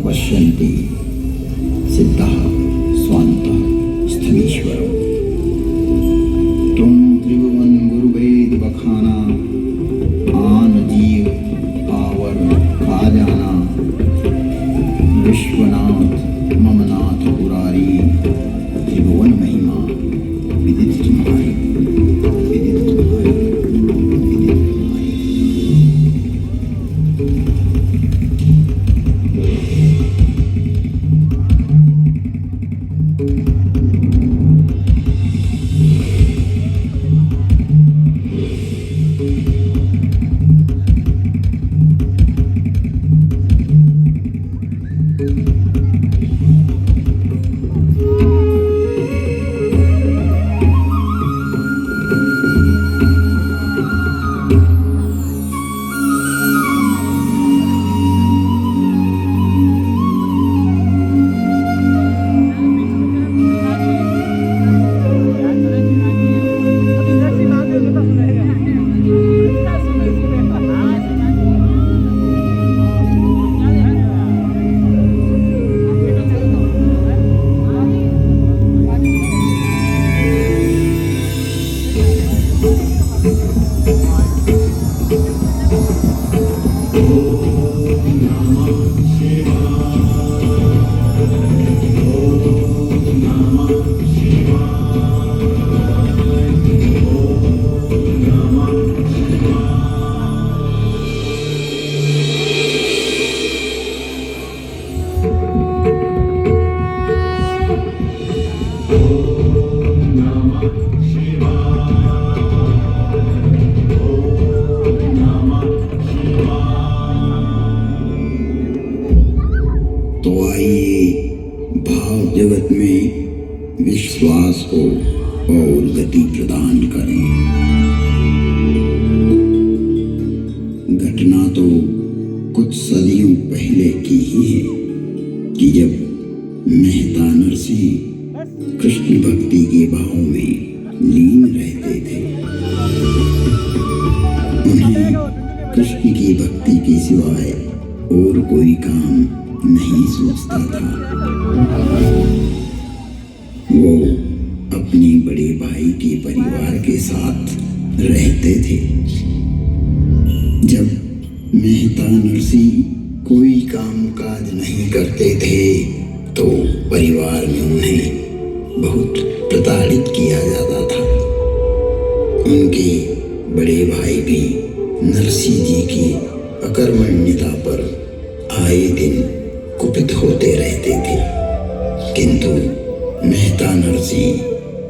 पश्यन्ति सिद्धः स्वान्तः स्थमीश्वरो। तुम त्रिभुवन गुरुवेद बखाना, आन जीव आवर खाजाना। विश्वनाथ ममनाथ पुरारी, त्रिभुवन महिमा विदित तुम्हारी, विदित तुम्हारी, विदित तुम्हारी। तो आइए भाव जगत में विश्वास को और गति प्रदान करें। घटना तो कुछ सदियों पहले की ही है कि जब मेहता नरसिंह कृष्ण भक्ति के भाव में लीन रहते थे। उन्हें कृष्ण की भक्ति के सिवाय और कोई काम नहीं सोचता था। वो अपने बड़े भाई के परिवार के साथ रहते थे। जब मेहता नरसिंह कोई काम काज नहीं करते थे तो परिवार में उन्हें बहुत प्रताड़ित किया जाता था। उनके बड़े भाई भी नरसिंह जी की अकर्मण्यता पर आए दिन कुपित होते रहते थे, किंतु मेहता नरसिंह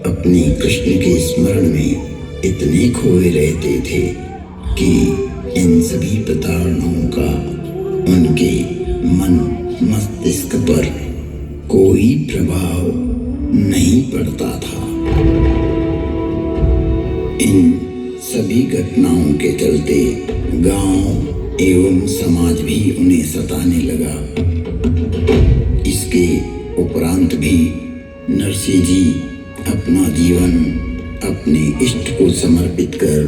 अपनी कृष्ण के स्मरण में इतने खोए रहते थे कि इन सभी प्रताड़नाओं का उनके मन मस्तिष्क पर कोई प्रभाव नहीं पड़ता था। इन सभी घटनाओं के चलते गांव एवं समाज भी उन्हें सताने लगा। इसके उपरांत भी नरसिंह जी अपना जीवन अपने इष्ट को समर्पित कर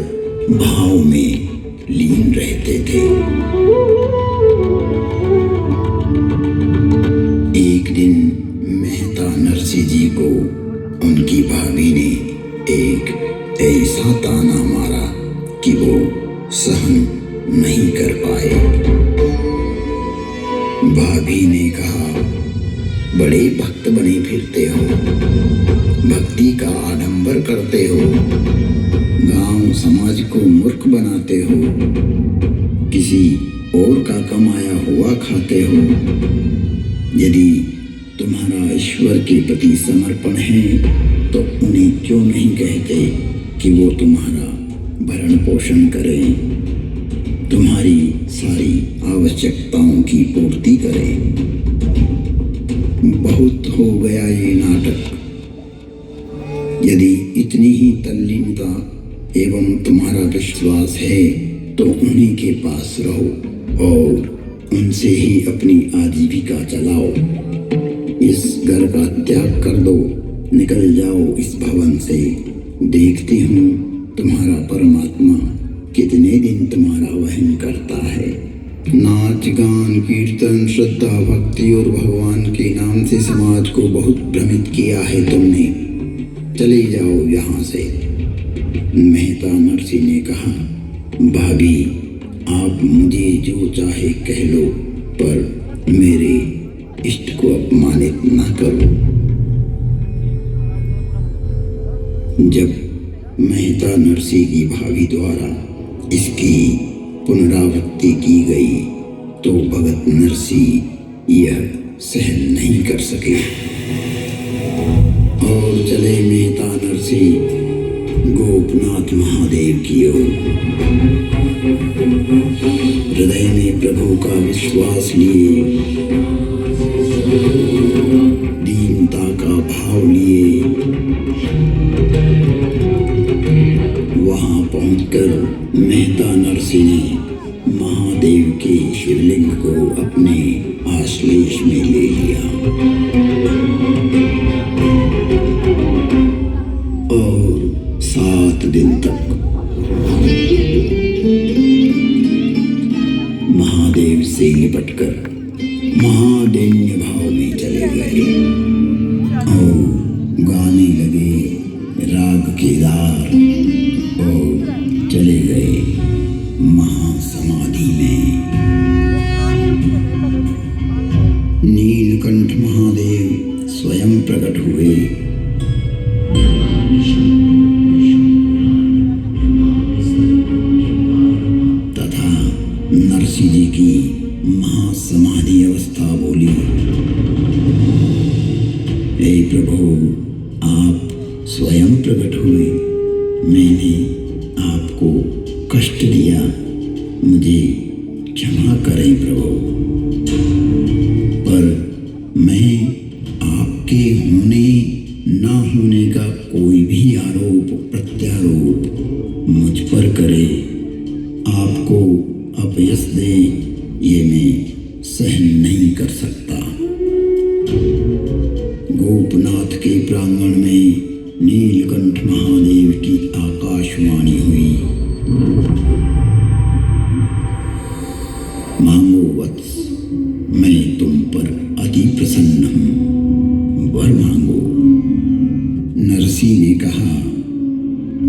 भाव में लीन रहते थे। एक दिन मेहता नरसिंह जी को उनकी भाभी ने एक ऐसा ताना मारा कि वो सहन नहीं कर पाए। भाभी ने कहा, बड़े भक्त बने फिरते हो, भक्ति का आडंबर करते हो, गांव समाज को मूर्ख बनाते हो, किसी और का कमाया हुआ खाते हो। यदि तुम्हारा ईश्वर के प्रति समर्पण है तो उन्हें क्यों नहीं कहते कि वो तुम्हारा भरण पोषण करें, तुम्हारी सारी आवश्यकताओं की पूर्ति करें। बहुत हो गया ये नाटक। यदि इतनी ही तल्लीनता एवं तुम्हारा विश्वास है तो उन्हीं के पास रहो और उनसे ही अपनी आजीविका चलाओ। इस घर का त्याग कर दो, निकल जाओ इस भवन से। देखती हूँ तुम्हारा परमात्मा कितने दिन तुम्हारा वहन करता है नाच गान कीर्तन श्रद्धा भक्ति और भगवान के नाम से समाज को बहुत भ्रमित किया है तुमने। चले जाओ यहाँ से। मेहता नरसिंह ने कहा, भाभी आप मुझे जो चाहे कह लो, पर मेरे इष्ट को अपमानित ना करो। जब मेहता नरसिंह की भाभी द्वारा इसकी पुनरावृत्ति की गई तो भगत नरसिंह यह सहन नहीं कर सके और चले मेहता नरसिंह गोपनाथ महादेव की ओर। हृदय में प्रभु का विश्वास लिए, दीनता का भाव लिए वहां पहुंचकर मेहता नरसिंह ने महादेव के शिवलिंग को अपने आश्लेष में ले लिया और 7 दिन तक महादेव से लिपटकर महादैन्य भाव में चले गए और गाने लगे राग केदार और चले गए महासमाधि में। नीलकंठ महादेव स्वयं प्रकट हुए। तथा नरसिंह जी की महासमाधि अवस्था बोली, हे प्रभु आप स्वयं प्रकट हुए, मैंने आपको कष्ट दिया, मुझे क्षमा करें प्रभु, पर मैं आपके होने ना होने का कोई भी आरोप प्रत्यारोप मुझ पर करे, आपको अपयश दे, ये मैं सहन नहीं कर सकता। गोपनाथ के प्रांगण में नीलकंठ महादेव की आकाशवाणी हुई, मांगो वत्स, मैं तुम पर अति प्रसन्न हूं, वर मांगो। नरसिंह ने कहा,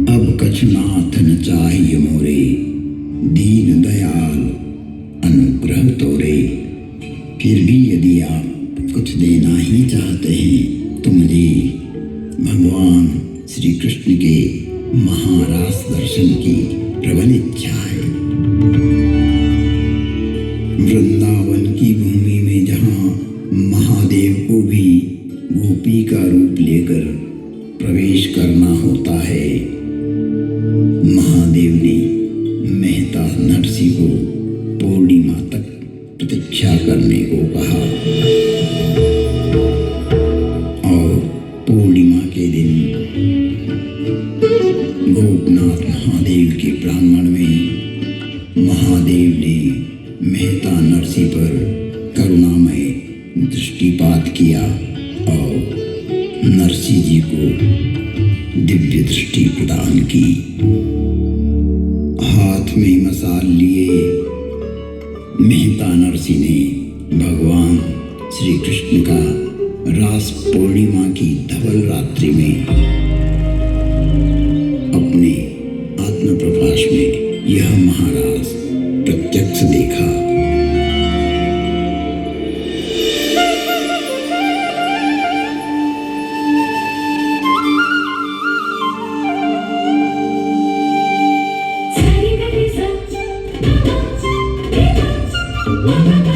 अब कछनाथ न चाहिए मोरे, दीन दयाल अनुग्रह तोरे। फिर भी यदि आप कुछ देना ही चाहते हैं तो मुझे भगवान श्री कृष्ण के महारास दर्शन की प्रबल इच्छा है। वृंदावन की भूमि में जहाँ महादेव को भी गोपी का रूप लेकर प्रवेश करना होता है, महादेव ने मेहता नरसिंह को पूर्णिमा तक प्रतीक्षा करने को कहा और पूर्णिमा के दिन गोपनाथ महादेव के प्रांगण में महादेव ने मेहता नरसिंह पर करुणामय दृष्टिपात किया और नरसिंह जी को दिव्य दृष्टि प्रदान की। हाथ में मशाल लिए मेहता नरसिंह ने भगवान श्री कृष्ण का रास पूर्णिमा की धवल रात्रि में अपने आत्म प्रकाश में यह महारास प्रत्यक्ष देखा। Bye.